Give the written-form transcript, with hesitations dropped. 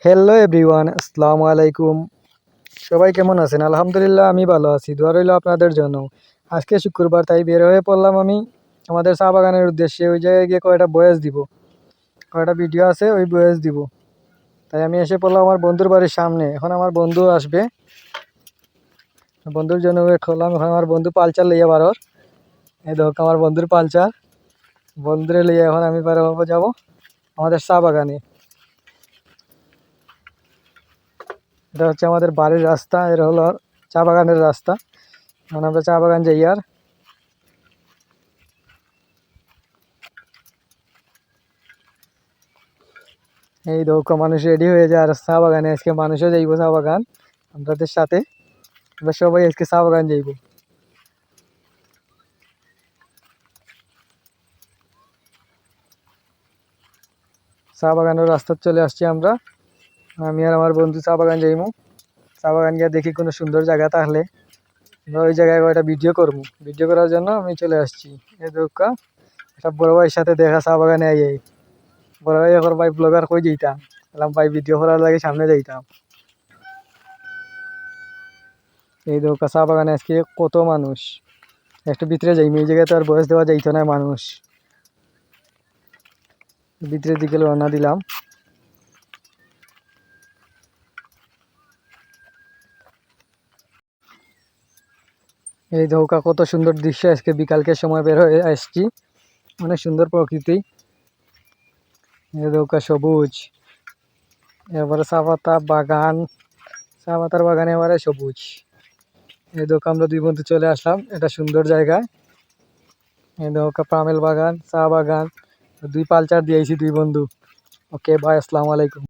Hello everyone, আসসালামু আলাইকুম। সবাই কেমন আছেন? আলহামদুলিল্লাহ আমি ভালো আছি। দোয়া রইল আপনাদের জন্য। আজকে শুক্রবার, তাই বের হয়ে পড়লাম আমি আমাদের চা বাগানের উদ্দেশ্যে। ওই জায়গায় গিয়ে কয়টা ভয়েস দিব, কয়টা ভিডিও আছে ওই ভয়েস দিব। তাই আমি এসে পড়লাম আমার বন্ধুর বাড়ির সামনে। এখন আমার বন্ধু আসবে, বন্ধুর জন্য ওয়েট করলাম। এখন আমার বন্ধু পালচার লইয়া বারোর, এই দেখো আমার বন্ধুর পালচার। বন্ধুরে লইয়া এখন আমি বারো যাবো আমাদের চা বাগানে। এটা হচ্ছে আমাদের বাড়ির রাস্তা, এর হলো চা বাগানের রাস্তা। এখন আমরা চা বাগান যাই। আর এই দেখো মানুষ রেডি হয়ে যায় আর চা বাগানে আজকে মানুষও যাইব চা বাগান আমাদের সাথে। আমরা সবাই আজকে চা বাগান যাইব। চা বাগানের রাস্তা চলে আসছি আমরা। আমি আর আমার বন্ধু চা বাগান যাইমু। চা বাগান গিয়ে দেখি কোনো সুন্দর জায়গা থাকলে আমরা ওই জায়গায় একটা ভিডিও করবো। ভিডিও করার জন্য আমি চলে আসছি। এই দেখো একটা বড় ভাইয়ের সাথে দেখা চা বাগানে আই। বড় ভাই এখন ভাই ব্লগার কই যেতাম, বললাম ভাই ভিডিও করার লাগে সামনে যাইতাম। এই দেখো চা বাগানে আজকে কত মানুষ। একটু ভিতরে যাইমু, এই জায়গায় তো আর বয়স দেওয়া যাইতো না মানুষ। ভিতরের দিকে রওনা দিলাম। এই ধৌকা কত সুন্দর দৃশ্য, আজকে বিকালকে সময় বের হয়ে আসছি। অনেক সুন্দর প্রকৃতি। এই ধৌকা সবুজ, এবারে চা পাতা বাগান, চা পাতার বাগানে এবারে সবুজ। এই ধৌকা আমরা দুই বন্ধু চলে আসলাম এটা সুন্দর জায়গায়। এই ধৌকা পামেল বাগান, চা বাগান, দুই পালচার দিয়েছি দুই বন্ধু। ওকে বাই, আসসালামু আলাইকুম।